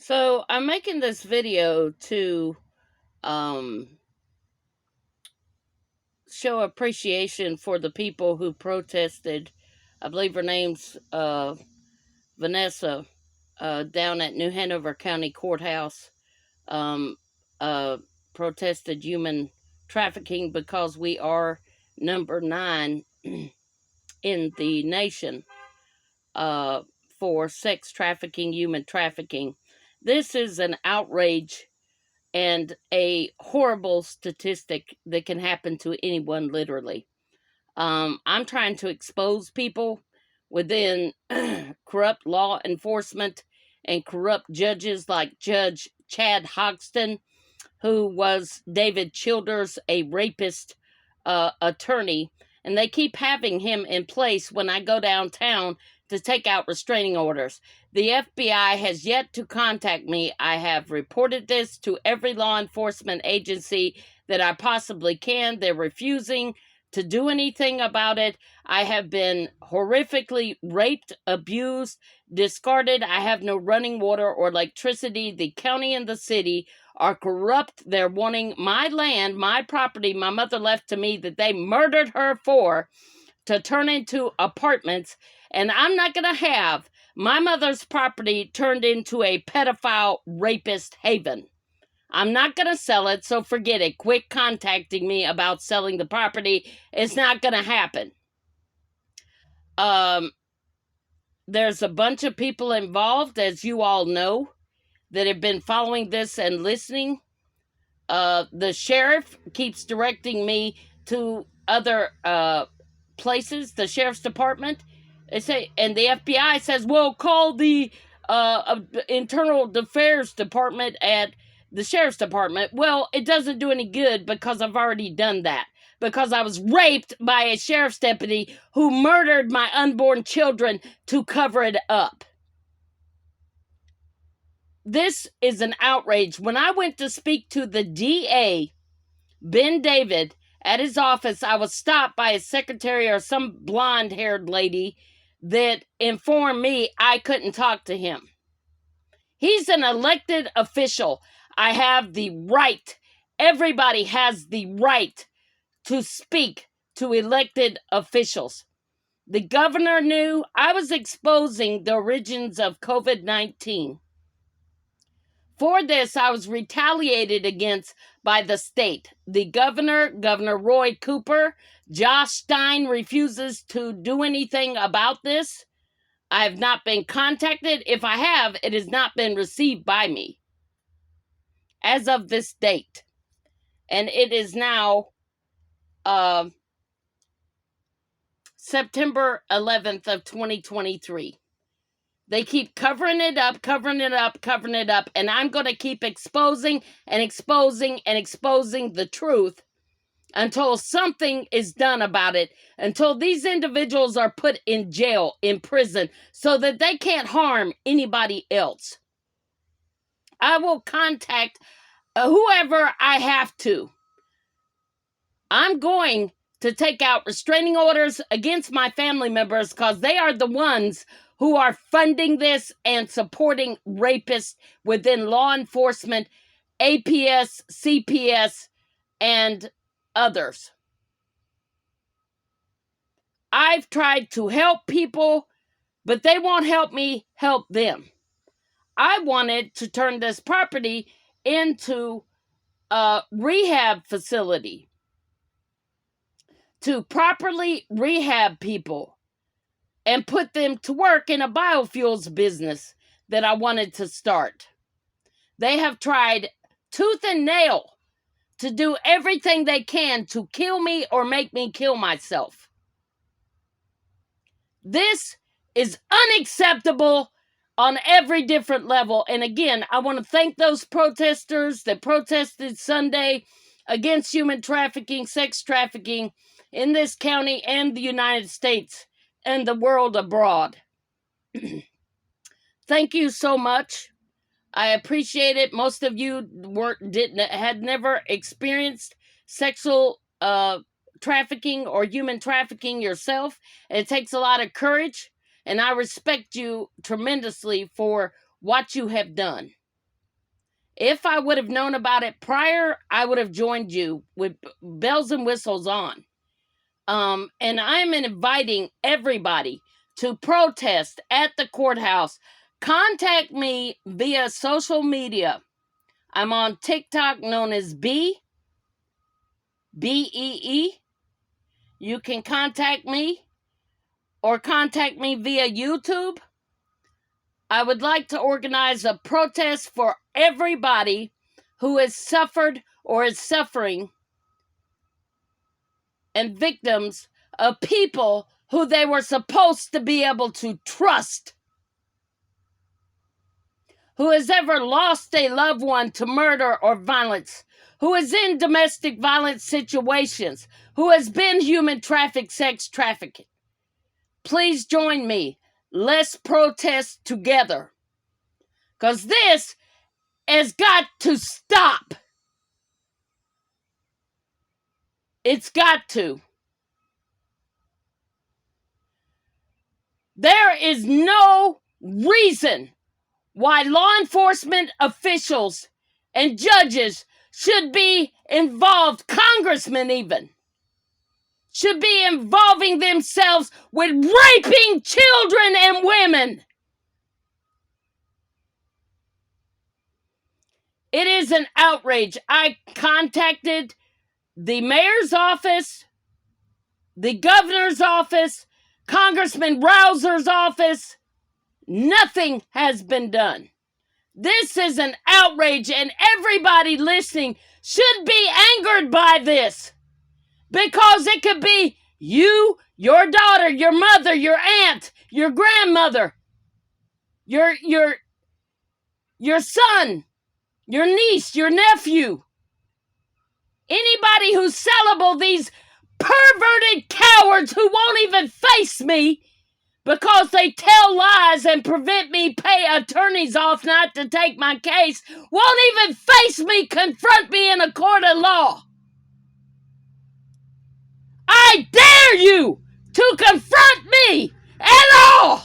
So I'm making this video to um, show appreciation for the people who protested. I believe her name's Vanessa, down at New Hanover County Courthouse. Um, uh, Protested human trafficking because we are number 9 in the nation uh, for sex trafficking, human trafficking. This is an outrage and a horrible statistic that can happen to anyone, literally. I'm trying to expose people within corrupt law enforcement and corrupt judges like Judge Chad Hoxton, who was David Childers, a rapist attorney. And they keep having him in place when I go downtown to take out restraining orders. The FBI has yet to contact me. I have reported this to every law enforcement agency that I possibly can. They're refusing to do anything about it. I have been horrifically raped, abused, discarded. I have no running water or electricity. The county and the city are corrupt. They're wanting my land, my property my mother left to me that they murdered her for, to turn into apartments. And I'm not going to have my mother's property turned into a pedophile rapist haven. I'm not going to sell it, so forget it. Quit contacting me about selling the property. It's not going to happen. There's a bunch of people involved, as you all know, that have been following this and listening. The sheriff keeps directing me to other places, the sheriff's department. They say, and the FBI says, well, call the internal affairs department at the sheriff's department. Well, it doesn't do any good because I've already done that. Because I was raped by a sheriff's deputy who murdered my unborn children to cover it up. This is an outrage. When I went to speak to the DA, Ben David, at his office, I was stopped by his secretary or some blonde-haired lady that informed me I couldn't talk to him. He's an elected official. I have the right, everybody has the right to speak to elected officials. The governor knew I was exposing the origins of COVID-19. For this, I was retaliated against by the state. The Governor Roy Cooper, Josh Stein refuses to do anything about this. I have not been contacted. If I have, it has not been received by me as of this date. And it is now September 11th of 2023. They keep covering it up, and I'm going to keep exposing the truth until something is done about it, until these individuals are put in jail, in prison, so that they can't harm anybody else. I will contact whoever I have to. I'm going to take out restraining orders against my family members because they are the ones who are funding this and supporting rapists within law enforcement, APS, CPS, and others. I've tried to help people, but they won't help me help them. I wanted to turn this property into a rehab facility to properly rehab people and put them to work in a biofuels business that I wanted to start. They have tried tooth and nail to do everything they can to kill me or make me kill myself. This is unacceptable on every different level. And again, I want to thank those protesters that protested Sunday against human trafficking, sex trafficking in this county and the United States and the world abroad. Thank you so much. I appreciate it. Most of you had never experienced sexual trafficking or human trafficking yourself. It takes a lot of courage, and I respect you tremendously for what you have done. If I would have known about it prior, I would have joined you with bells and whistles on. And I'm inviting everybody to protest at the courthouse. Contact me via social media. I'm on TikTok, known as Bee. You can contact me or contact me via YouTube. I would like to organize a protest for everybody who has suffered or is suffering and victims of people who they were supposed to be able to trust. Who has ever lost a loved one to murder or violence, who is in domestic violence situations, who has been human trafficked, sex trafficking. Please join me. Let's protest together. Because this has got to stop. It's got to. There is no reason why law enforcement officials and judges should be involved, congressmen even, should be involving themselves with raping children and women. It is an outrage. I contacted the mayor's office, the governor's office, Congressman Rouser's office. Nothing has been done. This is an outrage, and everybody listening should be angered by this, because it could be you, your daughter, your mother, your aunt, your grandmother, your son, your niece, your nephew. Anybody who's sellable, these perverted cowards who won't even face me because they tell lies and prevent me pay attorneys off not to take my case, won't even face me, confront me in a court of law. I dare you to confront me at all.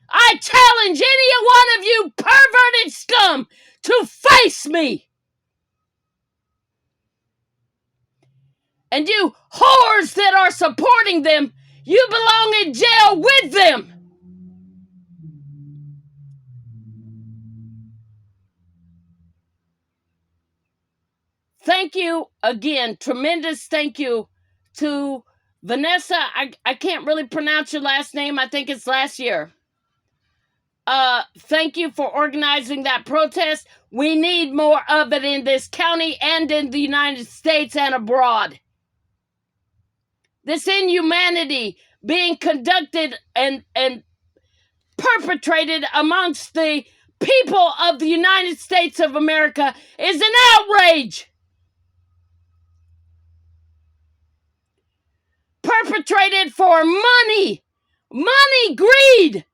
I challenge any one of you perverted scum to face me. And you whores that are supporting them, you belong in jail with them. Thank you again. Tremendous thank you to Vanessa. I can't really pronounce your last name. I think it's last year. Thank you for organizing that protest. We need more of it in this county and in the United States and abroad. This inhumanity being conducted and perpetrated amongst the people of the United States of America is an outrage. Perpetrated for money, greed.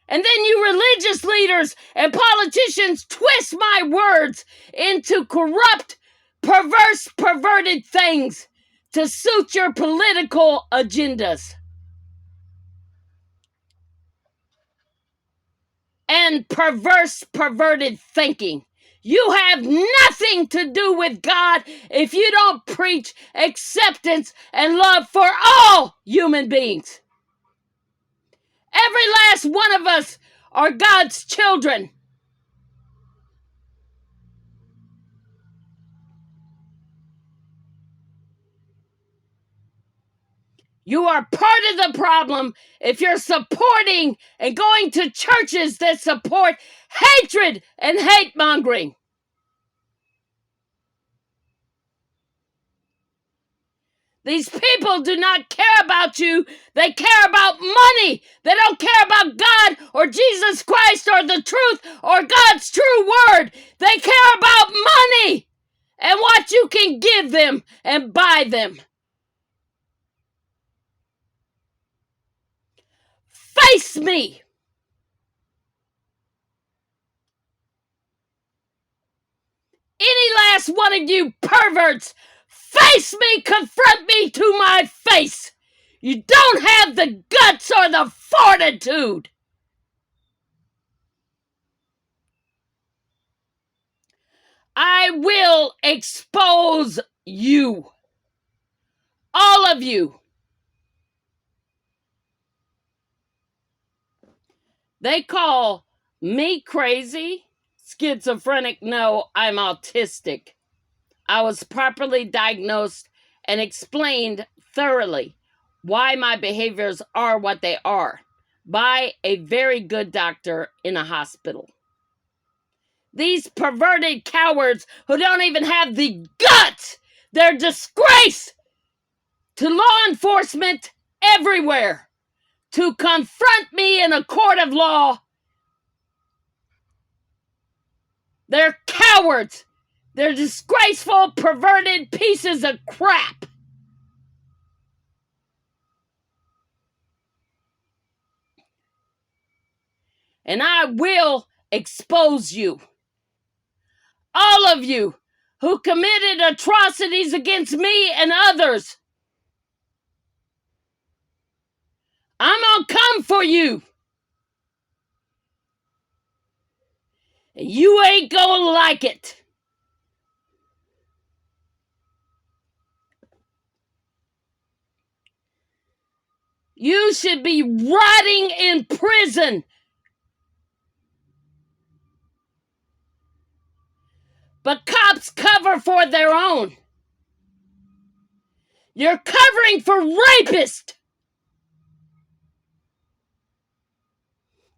And then you religious leaders and politicians twist my words into corrupt, perverse, perverted things to suit your political agendas. And perverse, perverted thinking. You have nothing to do with God if you don't preach acceptance and love for all human beings. Every last one of us are God's children. You are part of the problem if you're supporting and going to churches that support hatred and hate mongering. These people do not care about you. They care about money. They don't care about God or Jesus Christ or the truth or God's true word. They care about money and what you can give them and buy them. Face me. Any last one of you perverts, face me, confront me to my face. You don't have the guts or the fortitude. I will expose you. All of you. They call me crazy, schizophrenic. No, I'm autistic. I was properly diagnosed and explained thoroughly why my behaviors are what they are by a very good doctor in a hospital. These perverted cowards who don't even have the guts, they're disgrace to law enforcement everywhere to confront me in a court of law. They're cowards. They're disgraceful, perverted pieces of crap. And I will expose you. All of you who committed atrocities against me and others. I'm gonna come for you. And you ain't gonna like it. You should be rotting in prison. But cops cover for their own. You're covering for rapists.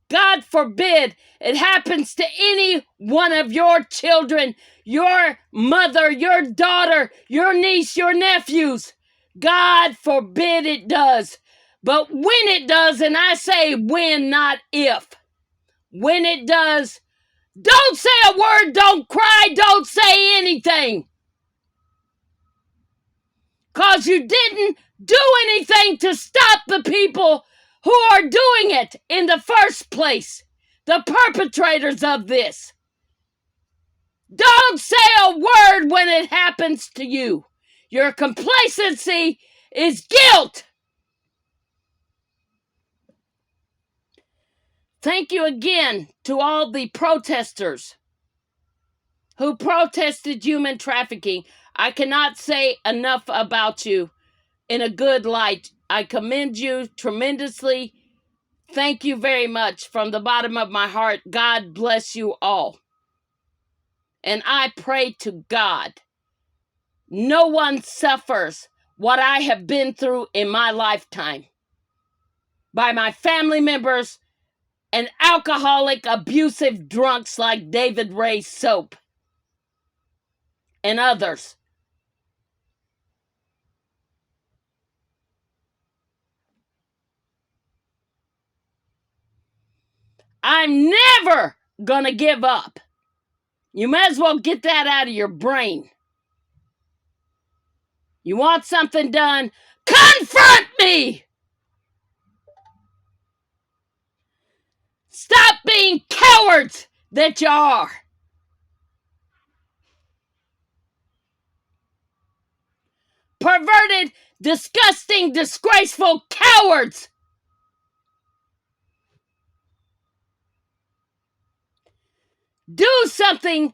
God forbid it happens to any one of your children, your mother, your daughter, your niece, your nephews. God forbid it does. But when it does, and I say when, not if, when it does, don't say a word, don't cry, don't say anything. Because you didn't do anything to stop the people who are doing it in the first place, the perpetrators of this. Don't say a word when it happens to you. Your complacency is guilt. Thank you again to all the protesters who protested human trafficking. I cannot say enough about you in a good light. I commend you tremendously. Thank you very much from the bottom of my heart. God bless you all. And I pray to God, no one suffers what I have been through in my lifetime by my family members and alcoholic, abusive drunks like David Ray Soap and others. I'm never gonna give up. You may as well get that out of your brain. You want something done? Confront me! Stop being cowards that you are. Perverted, disgusting, disgraceful cowards. Do something